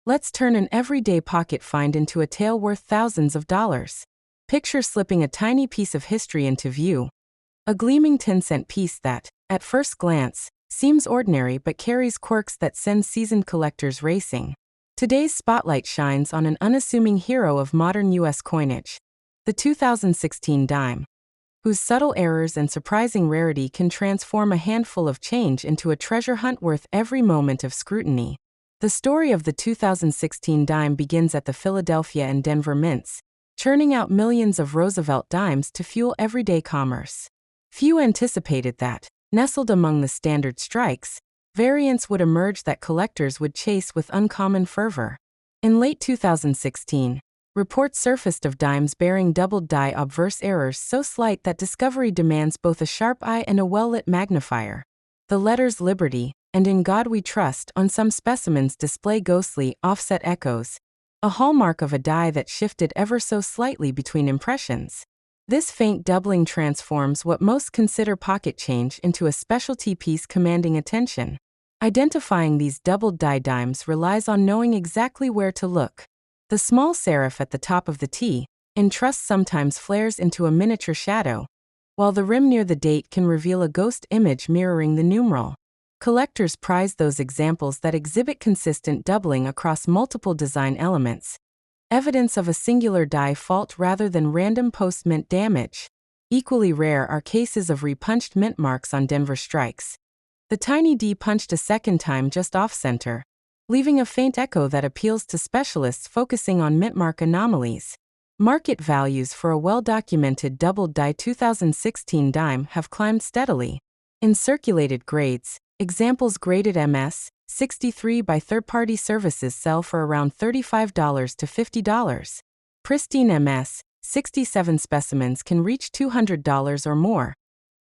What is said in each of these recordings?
Let's turn an everyday pocket find into a tale worth thousands of dollars. Picture slipping a tiny piece of history into view. A gleaming 10-cent piece that, at first glance, seems ordinary but carries quirks that send seasoned collectors racing. Today's spotlight shines on an unassuming hero of modern U.S. coinage, the 2016 dime, whose subtle errors and surprising rarity can transform a handful of change into a treasure hunt worth every moment of scrutiny. The story of the 2016 dime begins at the Philadelphia and Denver mints, churning out millions of Roosevelt dimes to fuel everyday commerce. Few anticipated that, nestled among the standard strikes, variants would emerge that collectors would chase with uncommon fervor. In late 2016, reports surfaced of dimes bearing doubled die obverse errors so slight that discovery demands both a sharp eye and a well-lit magnifier. The letters Liberty and In God We Trust on some specimens display ghostly, offset echoes, a hallmark of a die that shifted ever so slightly between impressions. This faint doubling transforms what most consider pocket change into a specialty piece commanding attention. Identifying these doubled die dimes relies on knowing exactly where to look. The small serif at the top of the T, in trust, sometimes flares into a miniature shadow, while the rim near the date can reveal a ghost image mirroring the numeral. Collectors prize those examples that exhibit consistent doubling across multiple design elements, evidence of a singular die fault rather than random post-mint damage. Equally rare are cases of repunched mint marks on Denver strikes. The tiny D punched a second time just off-center, leaving a faint echo that appeals to specialists focusing on mint mark anomalies. Market values for a well-documented doubled die 2016 dime have climbed steadily. In circulated grades, examples graded MS 63 by third-party services sell for around $35 to $50. Pristine MS 67 specimens can reach $200 or more,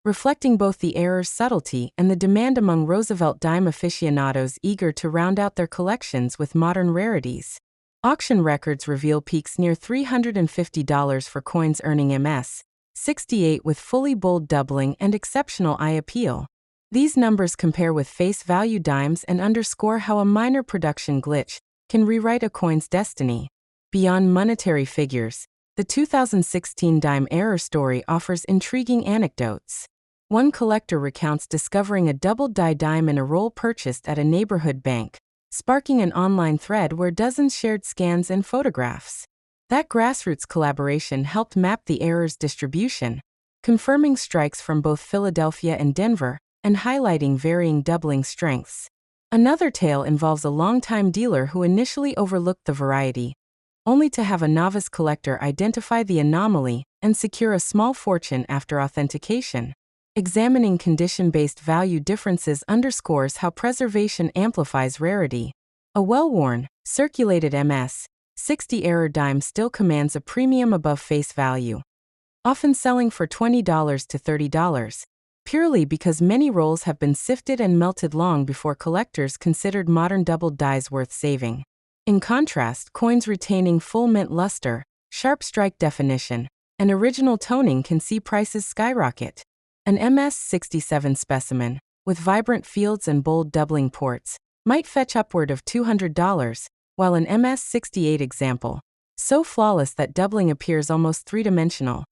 reflecting both the error's subtlety and the demand among Roosevelt dime aficionados eager to round out their collections with modern rarities. Auction records reveal peaks near $350 for coins earning MS 68 with fully bold doubling and exceptional eye appeal. These numbers compare with face value dimes and underscore how a minor production glitch can rewrite a coin's destiny. Beyond monetary figures, the 2016 dime error story offers intriguing anecdotes. One collector recounts discovering a doubled die dime in a roll purchased at a neighborhood bank, sparking an online thread where dozens shared scans and photographs. That grassroots collaboration helped map the error's distribution, confirming strikes from both Philadelphia and Denver, and highlighting varying doubling strengths. Another tale involves a longtime dealer who initially overlooked the variety, only to have a novice collector identify the anomaly and secure a small fortune after authentication. Examining condition-based value differences underscores how preservation amplifies rarity. A well-worn, circulated MS 60 error dime still commands a premium above face value, often selling for $20 to $30. Purely because many rolls have been sifted and melted long before collectors considered modern doubled dies worth saving. In contrast, coins retaining full mint luster, sharp strike definition, and original toning can see prices skyrocket. An MS 67 specimen, with vibrant fields and bold doubling ports, might fetch upward of $200, while an MS 68 example, so flawless that doubling appears almost three-dimensional,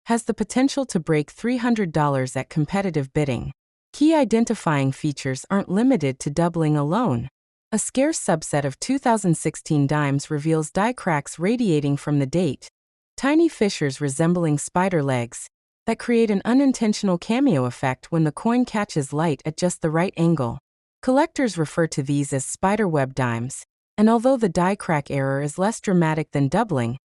has the potential to break $300 at competitive bidding. Key identifying features aren't limited to doubling alone. A scarce subset of 2016 dimes reveals die cracks radiating from the date, tiny fissures resembling spider legs, that create an unintentional cameo effect when the coin catches light at just the right angle. Collectors refer to these as spiderweb dimes, and although the die crack error is less dramatic than doubling,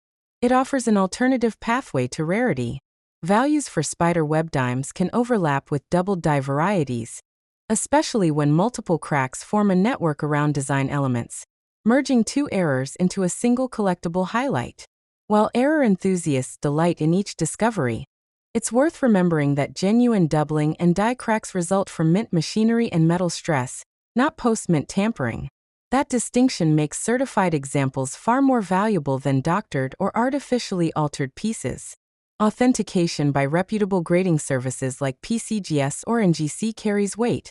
it offers an alternative pathway to rarity. Values for spiderweb dimes can overlap with doubled die varieties, especially when multiple cracks form a network around design elements, merging two errors into a single collectible highlight. While error enthusiasts delight in each discovery, it's worth remembering that genuine doubling and die cracks result from mint machinery and metal stress, not post-mint tampering. That distinction makes certified examples far more valuable than doctored or artificially altered pieces. Authentication by reputable grading services like PCGS or NGC carries weight.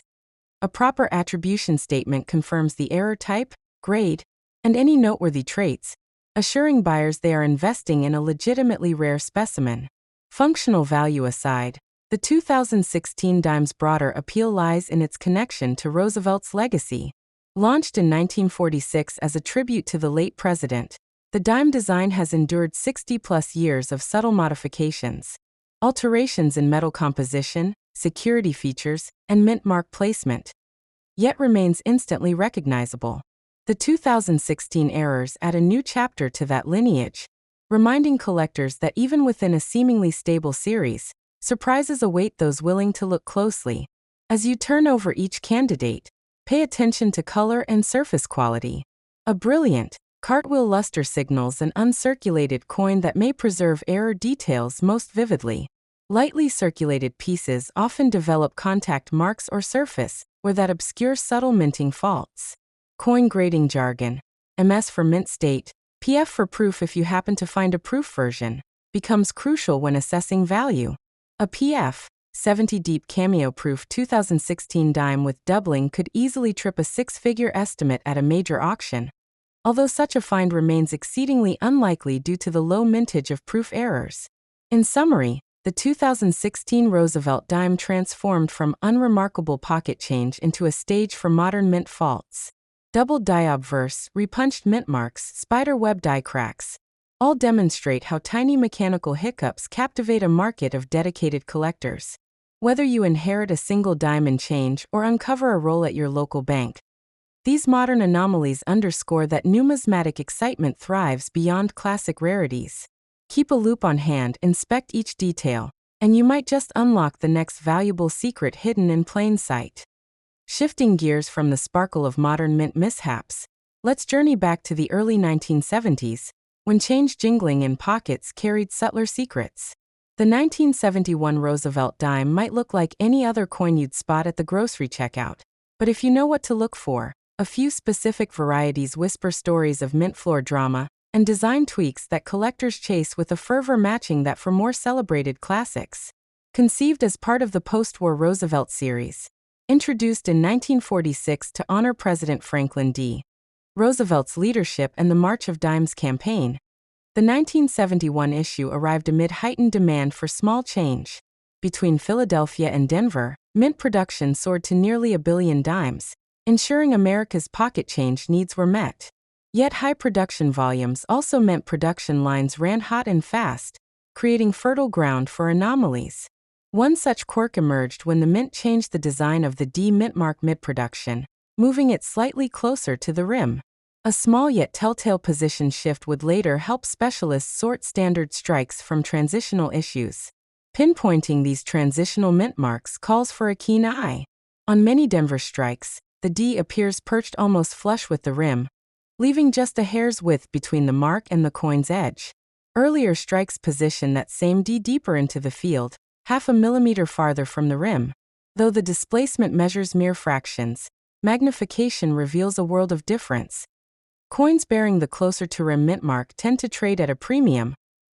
A proper attribution statement confirms the error type, grade, and any noteworthy traits, assuring buyers they are investing in a legitimately rare specimen. Functional value aside, the 2016 dime's broader appeal lies in its connection to Roosevelt's legacy. Launched in 1946 as a tribute to the late president, the dime design has endured 60-plus years of subtle modifications, alterations in metal composition, security features, and mint mark placement, yet remains instantly recognizable. The 2016 errors add a new chapter to that lineage, reminding collectors that even within a seemingly stable series, surprises await those willing to look closely. As you turn over each candidate, pay attention to color and surface quality. A brilliant, cartwheel luster signals an uncirculated coin that may preserve error details most vividly. Lightly circulated pieces often develop contact marks or surface, where that obscure subtle minting faults. Coin grading jargon, MS for mint state, PF for proof if you happen to find a proof version, becomes crucial when assessing value. A PF, 70 deep cameo proof 2016 dime with doubling could easily trip a six-figure estimate at a major auction, although such a find remains exceedingly unlikely due to the low mintage of proof errors. In summary, the 2016 Roosevelt dime transformed from unremarkable pocket change into a stage for modern mint faults. Double die obverse, repunched mint marks, spider web die cracks, all demonstrate how tiny mechanical hiccups captivate a market of dedicated collectors. Whether you inherit a single dime in change or uncover a roll at your local bank, these modern anomalies underscore that numismatic excitement thrives beyond classic rarities. Keep a loupe on hand, inspect each detail, and you might just unlock the next valuable secret hidden in plain sight. Shifting gears from the sparkle of modern mint mishaps, let's journey back to the early 1970s, when change jingling in pockets carried subtler secrets. The 1971 Roosevelt dime might look like any other coin you'd spot at the grocery checkout, but if you know what to look for, a few specific varieties whisper stories of mint floor drama and design tweaks that collectors chase with a fervor matching that for more celebrated classics. Conceived as part of the post-war Roosevelt series, introduced in 1946 to honor President Franklin D. Roosevelt's leadership and the March of Dimes campaign, the 1971 issue arrived amid heightened demand for small change. Between Philadelphia and Denver, mint production soared to nearly 1 billion dimes, ensuring America's pocket change needs were met. Yet high production volumes also meant production lines ran hot and fast, creating fertile ground for anomalies. One such quirk emerged when the mint changed the design of the D mint mark mid-production, moving it slightly closer to the rim. A small yet telltale position shift would later help specialists sort standard strikes from transitional issues. Pinpointing these transitional mint marks calls for a keen eye. On many Denver strikes, the D appears perched almost flush with the rim, leaving just a hair's width between the mark and the coin's edge. Earlier strikes position that same D deeper into the field, half a millimeter farther from the rim. Though the displacement measures mere fractions, magnification reveals a world of difference. Coins bearing the closer to rim mint mark tend to trade at a premium,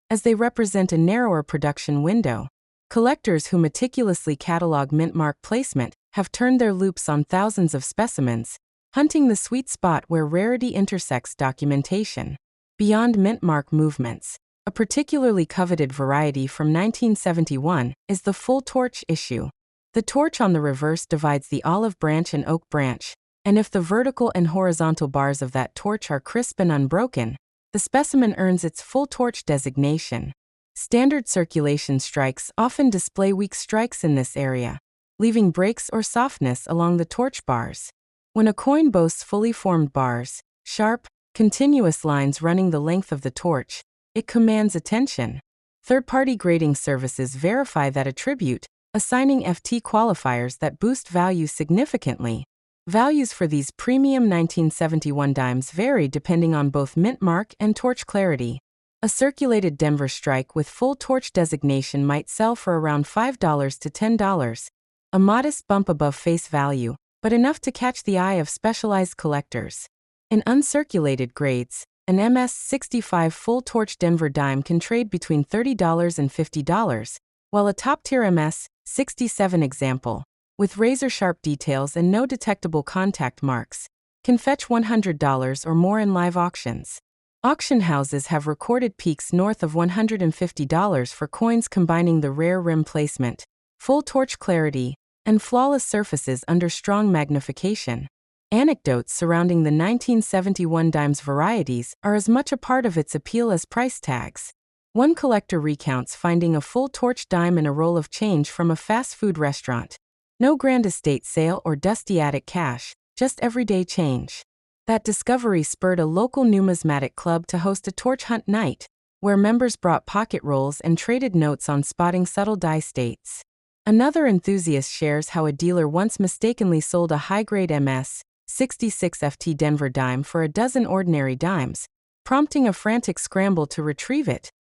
as they represent a narrower production window. Collectors who meticulously catalog mint mark placement have turned their loupes on thousands of specimens, hunting the sweet spot where rarity intersects documentation. Beyond mint mark movements, a particularly coveted variety from 1971 is the full torch issue. The torch on the reverse divides the olive branch and oak branch, and if the vertical and horizontal bars of that torch are crisp and unbroken, the specimen earns its full torch designation. Standard circulation strikes often display weak strikes in this area, leaving breaks or softness along the torch bars. When a coin boasts fully formed bars, sharp, continuous lines running the length of the torch, it commands attention. Third-party grading services verify that attribute, assigning FT qualifiers that boost value significantly. Values for these premium 1971 dimes vary depending on both mint mark and torch clarity. A circulated Denver strike with full torch designation might sell for around $5 to $10, a modest bump above face value, but enough to catch the eye of specialized collectors. In uncirculated grades, an MS-65 full torch Denver dime can trade between $30 and $50, while a top-tier MS-67 example, with razor-sharp details and no detectable contact marks, can fetch $100 or more in live auctions. Auction houses have recorded peaks north of $150 for coins combining the rare rim placement, full torch clarity, and flawless surfaces under strong magnification. Anecdotes surrounding the 1970 One.Dime's varieties are as much a part of its appeal as price tags. One collector recounts finding a full torch dime in a roll of change from a fast food restaurant. No grand estate sale or dusty attic cash, just everyday change. That discovery spurred a local numismatic club to host a torch hunt night, where members brought pocket rolls and traded notes on spotting subtle die states. Another enthusiast shares how a dealer once mistakenly sold a high-grade MS 66 FT Denver dime for a dozen ordinary dimes, prompting a frantic scramble to retrieve it,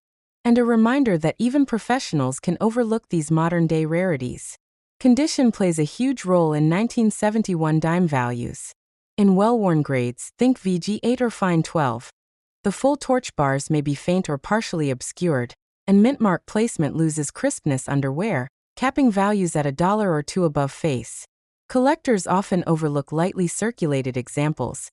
and a reminder that even professionals can overlook these modern-day rarities. Condition plays a huge role in 1971 dime values. In well-worn grades, think VG8 or Fine 12. The full torch bars may be faint or partially obscured, and mint mark placement loses crispness under wear, capping values at $1 or $2 above face. Collectors often overlook lightly circulated examples,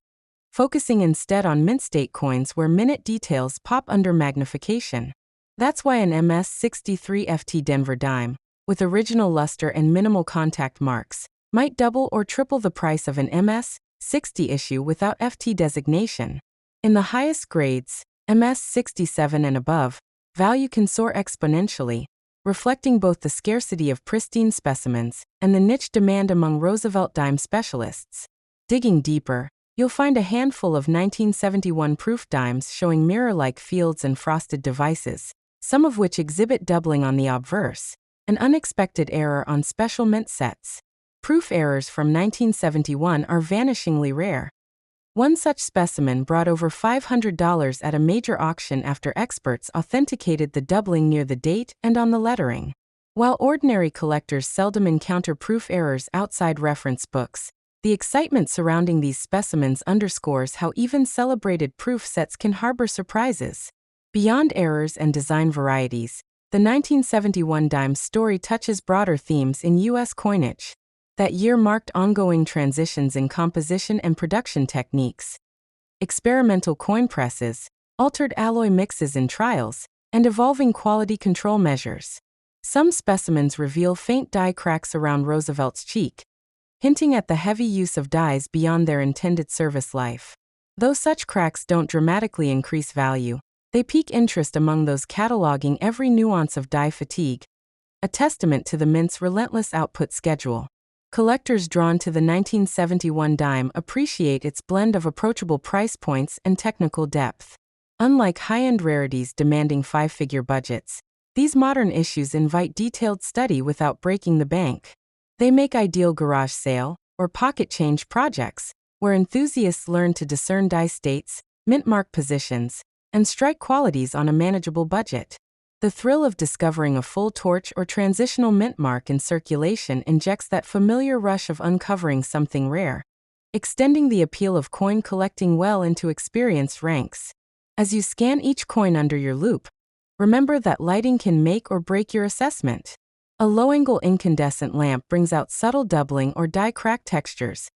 focusing instead on mint state coins where minute details pop under magnification. That's why an MS 63 FT Denver dime, with original luster and minimal contact marks, might double or triple the price of an MS 60 issue without FT designation. In the highest grades, MS 67 and above, value can soar exponentially, reflecting both the scarcity of pristine specimens and the niche demand among Roosevelt dime specialists. Digging deeper, you'll find a handful of 1971 proof dimes showing mirror-like fields and frosted devices, some of which exhibit doubling on the obverse, an unexpected error on special mint sets. Proof errors from 1971 are vanishingly rare. One such specimen brought over $500 at a major auction after experts authenticated the doubling near the date and on the lettering. While ordinary collectors seldom encounter proof errors outside reference books, the excitement surrounding these specimens underscores how even celebrated proof sets can harbor surprises. Beyond errors and design varieties, the 1971 dime story touches broader themes in U.S. coinage. That year marked ongoing transitions in composition and production techniques. Experimental coin presses, altered alloy mixes in trials, and evolving quality control measures. Some specimens reveal faint die cracks around Roosevelt's cheek, hinting at the heavy use of dies beyond their intended service life. Though such cracks don't dramatically increase value, they pique interest among those cataloging every nuance of die fatigue, a testament to the mint's relentless output schedule. Collectors drawn to the 1971 dime appreciate its blend of approachable price points and technical depth. Unlike high-end rarities demanding five-figure budgets, these modern issues invite detailed study without breaking the bank. They make ideal garage sale or pocket change projects, where enthusiasts learn to discern die states, mint mark positions, and strike qualities on a manageable budget. The thrill of discovering a full torch or transitional mint mark in circulation injects that familiar rush of uncovering something rare, extending the appeal of coin collecting well into experienced ranks. As you scan each coin under your loupe, remember that lighting can make or break your assessment. A low-angle incandescent lamp brings out subtle doubling or die crack textures,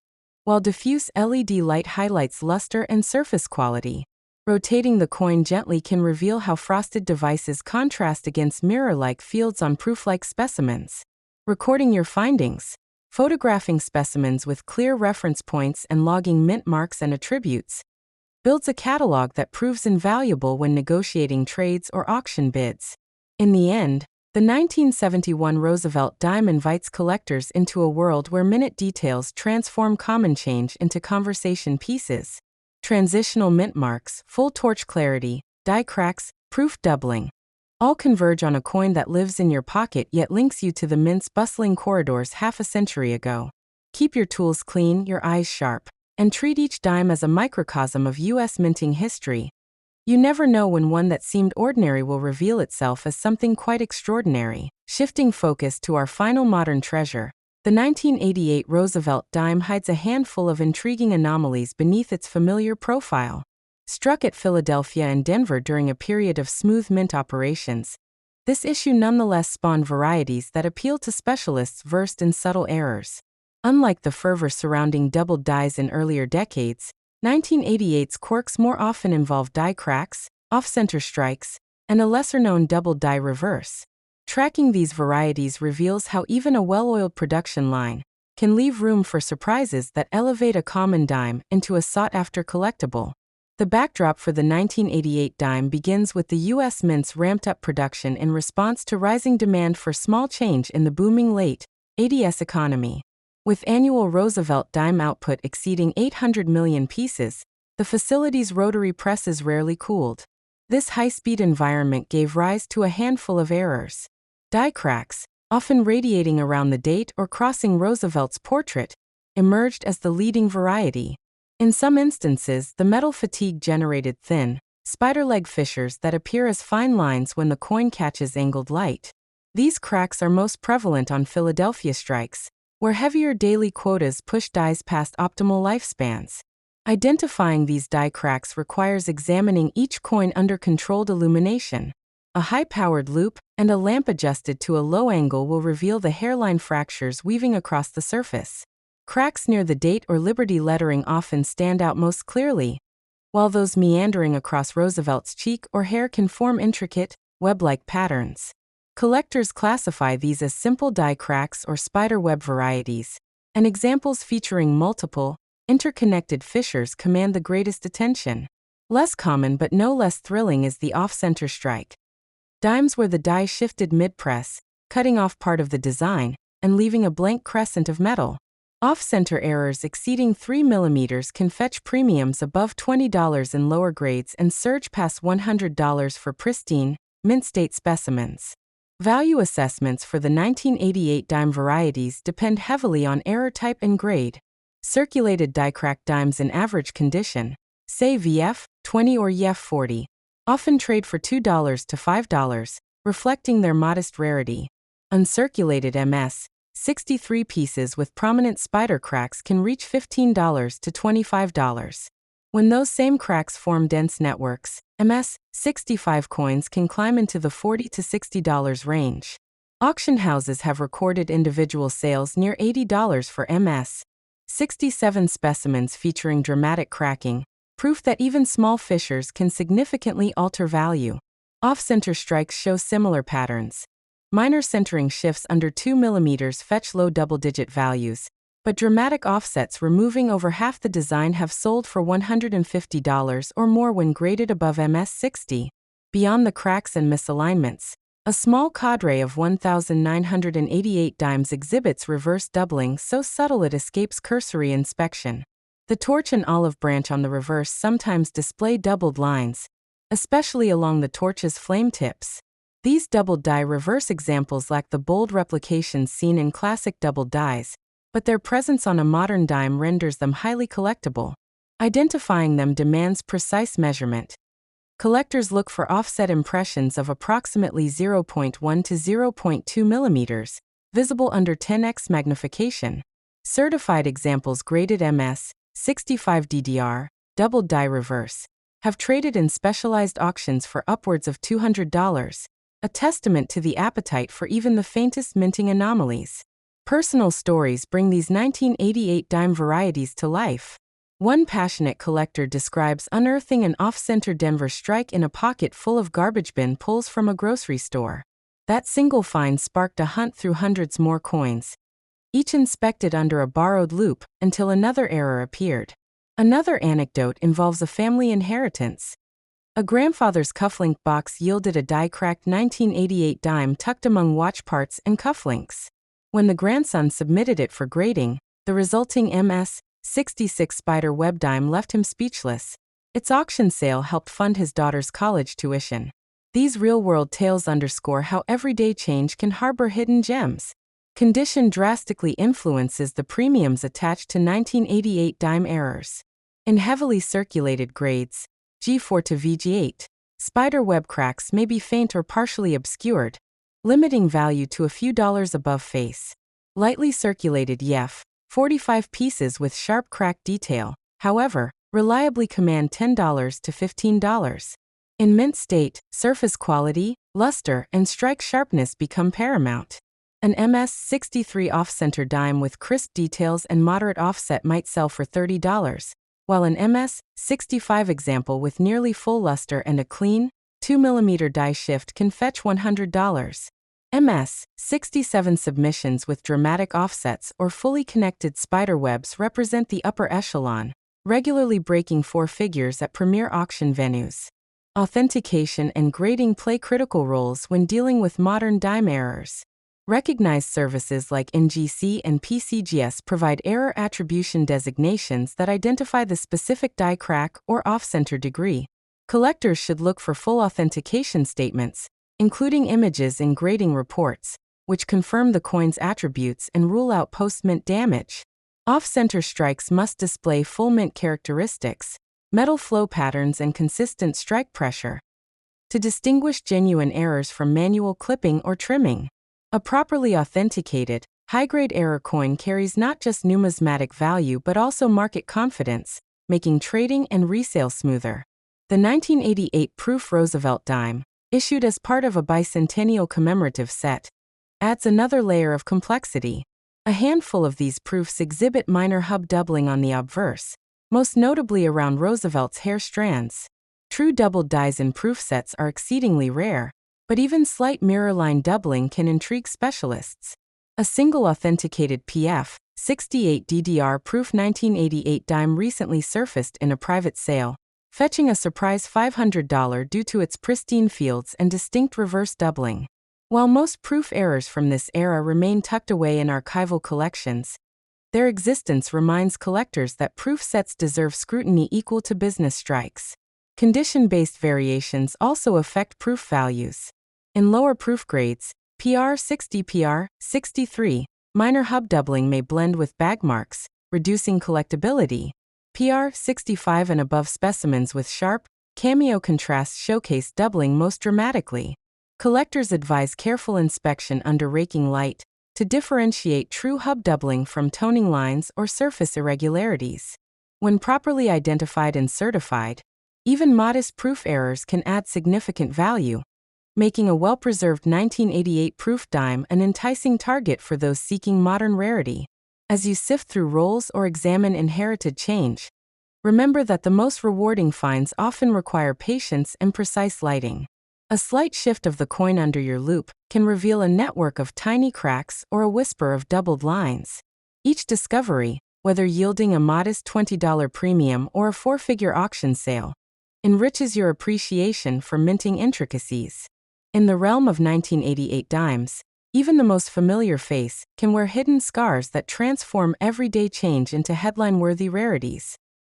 while diffuse LED light highlights luster and surface quality. Rotating the coin gently can reveal how frosted devices contrast against mirror-like fields on proof-like specimens. Recording your findings, photographing specimens with clear reference points and logging mint marks and attributes, builds a catalog that proves invaluable when negotiating trades or auction bids. In the end, the 1971 Roosevelt dime invites collectors into a world where minute details transform common change into conversation pieces. Transitional mint marks, full torch clarity, die cracks, proof doubling. All converge on a coin that lives in your pocket yet links you to the mint's bustling corridors half a century ago. Keep your tools clean, your eyes sharp, and treat each dime as a microcosm of U.S. minting history. You never know when one that seemed ordinary will reveal itself as something quite extraordinary. Shifting focus to our final modern treasure, the 1988 Roosevelt dime hides a handful of intriguing anomalies beneath its familiar profile. Struck at Philadelphia and Denver during a period of smooth mint operations, this issue nonetheless spawned varieties that appeal to specialists versed in subtle errors. Unlike the fervor surrounding doubled dies in earlier decades, 1988's quirks more often involve die cracks, off-center strikes, and a lesser-known double die reverse. Tracking these varieties reveals how even a well-oiled production line can leave room for surprises that elevate a common dime into a sought-after collectible. The backdrop for the 1988 dime begins with the U.S. Mint's ramped-up production in response to rising demand for small change in the booming late 80s economy. With annual Roosevelt dime output exceeding 800 million pieces, the facility's rotary presses rarely cooled. This high-speed environment gave rise to a handful of errors. Die cracks, often radiating around the date or crossing Roosevelt's portrait, emerged as the leading variety. In some instances, the metal fatigue generated thin, spider-leg fissures that appear as fine lines when the coin catches angled light. These cracks are most prevalent on Philadelphia strikes, where heavier daily quotas push dies past optimal lifespans. Identifying these die cracks requires examining each coin under controlled illumination. A high-powered loupe and a lamp adjusted to a low angle will reveal the hairline fractures weaving across the surface. Cracks near the date or Liberty lettering often stand out most clearly, while those meandering across Roosevelt's cheek or hair can form intricate, web-like patterns. Collectors classify these as simple die cracks or spiderweb varieties, and examples featuring multiple, interconnected fissures command the greatest attention. Less common but no less thrilling is the off-center strike. Dimes where the die shifted mid-press, cutting off part of the design, and leaving a blank crescent of metal. Off-center errors exceeding 3 mm can fetch premiums above $20 in lower grades and surge past $100 for pristine, mint-state specimens. Value assessments for the 1988 dime varieties depend heavily on error type and grade. Circulated die-cracked dimes in average condition, say VF 20 or YF 40, often trade for $2 to $5, reflecting their modest rarity. Uncirculated MS 63 pieces with prominent spider cracks can reach $15 to $25. When those same cracks form dense networks, MS 65 coins can climb into the $40 to $60 range. Auction houses have recorded individual sales near $80 for MS 67 specimens featuring dramatic cracking, proof that even small fissures can significantly alter value. Off-center strikes show similar patterns. Minor centering shifts under 2 mm fetch low double-digit values, but dramatic offsets removing over half the design have sold for $150 or more when graded above MS 60. Beyond the cracks and misalignments, a small cadre of 1,988 dimes exhibits reverse doubling so subtle it escapes cursory inspection. The torch and olive branch on the reverse sometimes display doubled lines, especially along the torch's flame tips. These doubled die reverse examples lack the bold replications seen in classic doubled dies, but their presence on a modern dime renders them highly collectible. Identifying them demands precise measurement. Collectors look for offset impressions of approximately 0.1 to 0.2 mm, visible under 10x magnification. Certified examples graded MS 65 DDR, doubled die reverse, have traded in specialized auctions for upwards of $200, a testament to the appetite for even the faintest minting anomalies. Personal stories bring these 1988 dime varieties to life. One passionate collector describes unearthing an off-center Denver strike in a pocket full of garbage bin pulls from a grocery store. That single find sparked a hunt through hundreds more coins, each inspected under a borrowed loupe, until another error appeared. Another anecdote involves a family inheritance. A grandfather's cufflink box yielded a die-cracked 1988 dime tucked among watch parts and cufflinks. When the grandson submitted it for grading, the resulting MS 66 spider web dime left him speechless. Its auction sale helped fund his daughter's college tuition. These real-world tales underscore how everyday change can harbor hidden gems. Condition drastically influences the premiums attached to 1988 dime errors. In heavily circulated grades, G4 to VG8, spider web cracks may be faint or partially obscured, limiting value to a few dollars above face. Lightly circulated YF 45 pieces with sharp crack detail, however, reliably command $10 to $15. In mint state, surface quality, luster, and strike sharpness become paramount. An MS-63 off-center dime with crisp details and moderate offset might sell for $30, while an MS-65 example with nearly full luster and a clean, 2mm die shift can fetch $100. MS-67 submissions with dramatic offsets or fully connected spiderwebs represent the upper echelon, regularly breaking four figures at premier auction venues. Authentication and grading play critical roles when dealing with modern dime errors. Recognized services like NGC and PCGS provide error attribution designations that identify the specific die crack or off-center degree. Collectors should look for full authentication statements, including images and grading reports, which confirm the coin's attributes and rule out post-mint damage. Off-center strikes must display full mint characteristics, metal flow patterns, and consistent strike pressure to distinguish genuine errors from manual clipping or trimming. A properly authenticated, high-grade error coin carries not just numismatic value but also market confidence, making trading and resale smoother. The 1988 proof Roosevelt dime, issued as part of a bicentennial commemorative set, adds another layer of complexity. A handful of these proofs exhibit minor hub doubling on the obverse, most notably around Roosevelt's hair strands. True doubled dies in proof sets are exceedingly rare, but even slight mirror line doubling can intrigue specialists. A single authenticated PF 68 DDR proof 1988 dime recently surfaced in a private sale, fetching a surprise $500 due to its pristine fields and distinct reverse doubling. While most proof errors from this era remain tucked away in archival collections, their existence reminds collectors that proof sets deserve scrutiny equal to business strikes. Condition-based variations also affect proof values. In lower proof grades, PR60, PR63, minor hub doubling may blend with bag marks, reducing collectability. PR65 and above specimens with sharp, cameo contrasts showcase doubling most dramatically. Collectors advise careful inspection under raking light to differentiate true hub doubling from toning lines or surface irregularities. When properly identified and certified, even modest proof errors can add significant value, making a well-preserved 1988 proof dime an enticing target for those seeking modern rarity. As you sift through rolls or examine inherited change, remember that the most rewarding finds often require patience and precise lighting. A slight shift of the coin under your loupe can reveal a network of tiny cracks or a whisper of doubled lines. Each discovery, whether yielding a modest $20 premium or a four-figure auction sale, enriches your appreciation for minting intricacies. In the realm of 1988 dimes, even the most familiar face can wear hidden scars that transform everyday change into headline-worthy rarities.